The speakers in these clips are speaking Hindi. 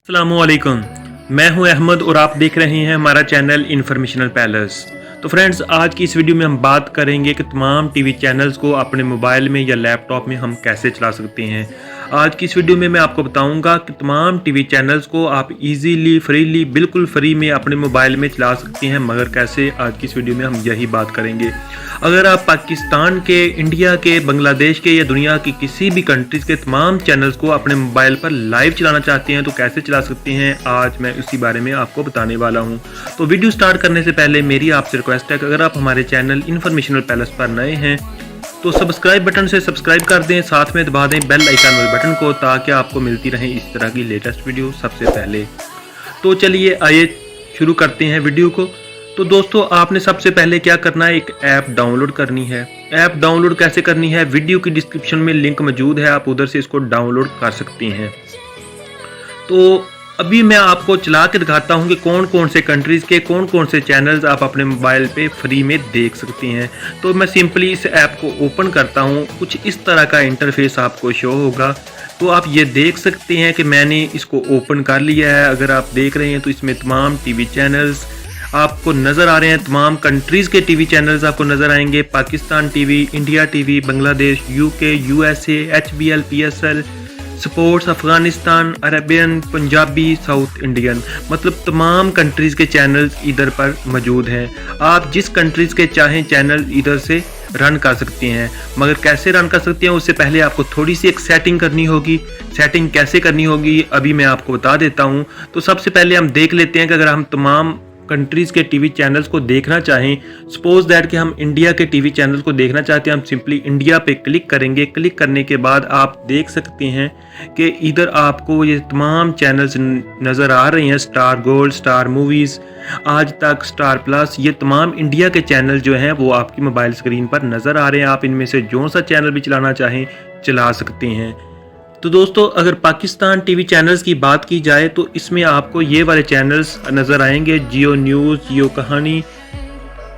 अस्सलामुअलैकुम, मैं हूं अहमद और आप देख रहे हैं हमारा चैनल इन्फॉर्मेशनल पैलेस। तो फ्रेंड्स, आज की इस वीडियो में हम बात करेंगे कि तमाम टीवी चैनल्स को अपने मोबाइल में या लैपटॉप में हम कैसे चला सकते हैं। आज की इस वीडियो में मैं आपको बताऊंगा कि तमाम टीवी चैनल्स को आप इजीली फ्रीली बिल्कुल फ्री में अपने मोबाइल में चला सकते हैं, मगर कैसे, आज की इस वीडियो में हम यही बात करेंगे। अगर आप पाकिस्तान के, इंडिया के, बांग्लादेश के या दुनिया की किसी भी कंट्रीज़ के तमाम चैनल्स को अपने मोबाइल पर लाइव चलाना चाहते हैं तो कैसे चला सकते हैं, आज मैं उसी बारे में आपको बताने वाला हूं। तो वीडियो स्टार्ट करने से पहले मेरी आपसे रिक्वेस्ट है कि अगर आप हमारे चैनल इन्फॉर्मेशनल पैलेस पर नए हैं तो सब्सक्राइब बटन से सब्सक्राइब कर दें, साथ में दबा दें बेल आइकन वाले बटन को ताकि आपको मिलती रहे इस तरह की लेटेस्ट वीडियो सबसे पहले। तो चलिए आइए शुरू करते हैं वीडियो को। तो दोस्तों, आपने सबसे पहले क्या करना है, एक ऐप डाउनलोड करनी है। ऐप डाउनलोड कैसे करनी है, वीडियो की डिस्क्रिप्शन में लिंक मौजूद है, आप उधर से इसको डाउनलोड कर सकते हैं। तो अभी मैं आपको चला के दिखाता हूँ कि कौन कौन से कंट्रीज़ के कौन कौन से चैनल्स आप अपने मोबाइल पे फ्री में देख सकते हैं। तो मैं सिंपली इस ऐप को ओपन करता हूँ, कुछ इस तरह का इंटरफेस आपको शो होगा। तो आप ये देख सकते हैं कि मैंने इसको ओपन कर लिया है। अगर आप देख रहे हैं तो इसमें तमाम टीवी चैनल्स आपको नज़र आ रहे हैं, तमाम कंट्रीज़ के टीवी चैनल्स आपको नज़र आएंगे। Pakistan TV, India TV, Bangladesh, UK, USA, HBL, PSL, sports, Afghanistan, Arabian, Punjabi, south Indian, मतलब तमाम कंट्रीज़ के चैनल्स इधर पर मौजूद हैं। आप जिस कंट्रीज़ के चाहें चैनल इधर से रन कर सकते हैं, मगर कैसे रन कर सकते हैं उससे पहले आपको थोड़ी सी एक सेटिंग करनी होगी। सेटिंग कैसे करनी होगी अभी मैं आपको बता देता हूं। तो सबसे पहले हम देख लेते हैं कि अगर हम तमाम कंट्रीज़ के टीवी चैनल्स को देखना चाहें, सपोज दैट कि हम इंडिया के टीवी चैनल्स को देखना चाहते हैं, हम सिंपली इंडिया पे क्लिक करेंगे। क्लिक करने के बाद आप देख सकते हैं कि इधर आपको ये तमाम चैनल्स नज़र आ रहे हैं। स्टार गोल्ड, स्टार मूवीज़, आज तक, स्टार प्लस, ये तमाम इंडिया के चैनल जो हैं वो आपकी मोबाइल स्क्रीन पर नज़र आ रहे हैं। आप इनमें से जो सा चैनल भी चलाना चाहें चला सकते हैं। तो दोस्तों, अगर पाकिस्तान टीवी चैनल्स की बात की जाए तो इसमें आपको ये वाले चैनल्स नज़र आएंगे, जियो न्यूज़, जियो कहानी,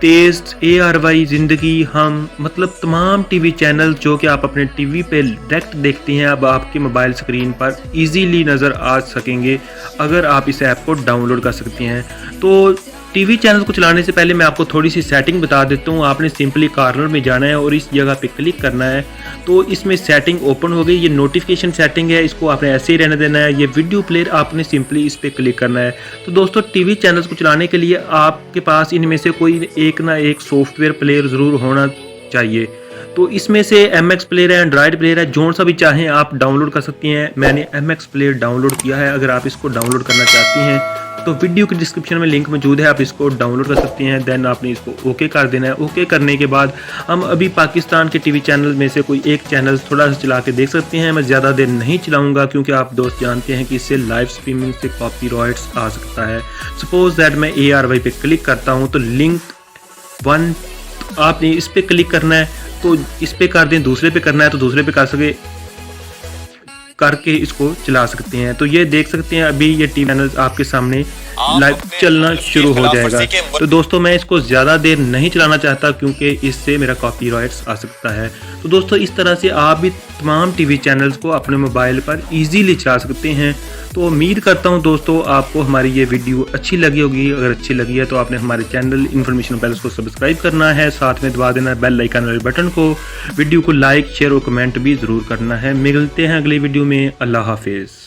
तेज़, ARY, ज़िंदगी, हम, मतलब तमाम टीवी चैनल जो कि आप अपने टीवी पे डायरेक्ट देखते हैं अब आपके मोबाइल स्क्रीन पर इजीली नज़र आ सकेंगे अगर आप इस ऐप को डाउनलोड कर सकते हैं। तो टीवी चैनल को चलाने से पहले मैं आपको थोड़ी सी सेटिंग बता देता हूँ। आपने सिंपली कॉर्नर में जाना है और इस जगह पे क्लिक करना है। तो इसमें सेटिंग ओपन हो गई, ये नोटिफिकेशन सेटिंग है, इसको आपने ऐसे ही रहने देना है। ये वीडियो प्लेयर, आपने सिंपली इस पर क्लिक करना है। तो दोस्तों, टीवी चैनल्स को चलाने के लिए आपके पास इनमें से कोई एक ना एक सॉफ्टवेयर प्लेयर ज़रूर होना चाहिए। तो इसमें से MX प्लेयर है, एंड्रॉयड प्लेयर है, जो सा भी चाहें आप डाउनलोड कर सकते हैं। मैंने MX प्लेयर डाउनलोड किया है। अगर आप इसको डाउनलोड करना चाहते हैं तो वीडियो की डिस्क्रिप्शन में लिंक मौजूद है, आप इसको डाउनलोड कर सकते हैं। देन आपने इसको ओके कर देना है। ओके करने के बाद हम अभी पाकिस्तान के टीवी चैनल में से कोई एक चैनल थोड़ा सा चला के देख सकते हैं। मैं ज़्यादा देर नहीं चलाऊंगा क्योंकि आप दोस्त जानते हैं कि इससे लाइव स्ट्रीमिंग से कॉपीराइट्स आ सकता है। सपोज दैट मैं ARY पे क्लिक करता हूँ तो लिंक 1 आपने इस पर क्लिक करना है, तो इस पर कर दें। दूसरे पे करना है तो दूसरे पे कर सके करके इसको चला सकते हैं। तो ये देख सकते हैं अभी ये टीवी चैनल्स आपके सामने लाइव चलना शुरू हो जाएगा। तो दोस्तों, मैं इसको ज़्यादा देर नहीं चलाना चाहता क्योंकि इससे मेरा कॉपीराइट्स आ सकता है। तो दोस्तों, इस तरह से आप भी तमाम टीवी चैनल्स को अपने मोबाइल पर इजीली चला सकते हैं। तो उम्मीद करता हूं दोस्तों आपको हमारी ये वीडियो अच्छी लगी होगी। अगर अच्छी लगी है तो आपने हमारे चैनल इन्फॉर्मेशन पैलेस को सब्सक्राइब करना है, साथ में दबा देना है बेल आइकन वाले बटन को। वीडियो को लाइक, शेयर और कमेंट भी ज़रूर करना है। मिलते हैं अगली वीडियो में। अल्लाह हाफिज़।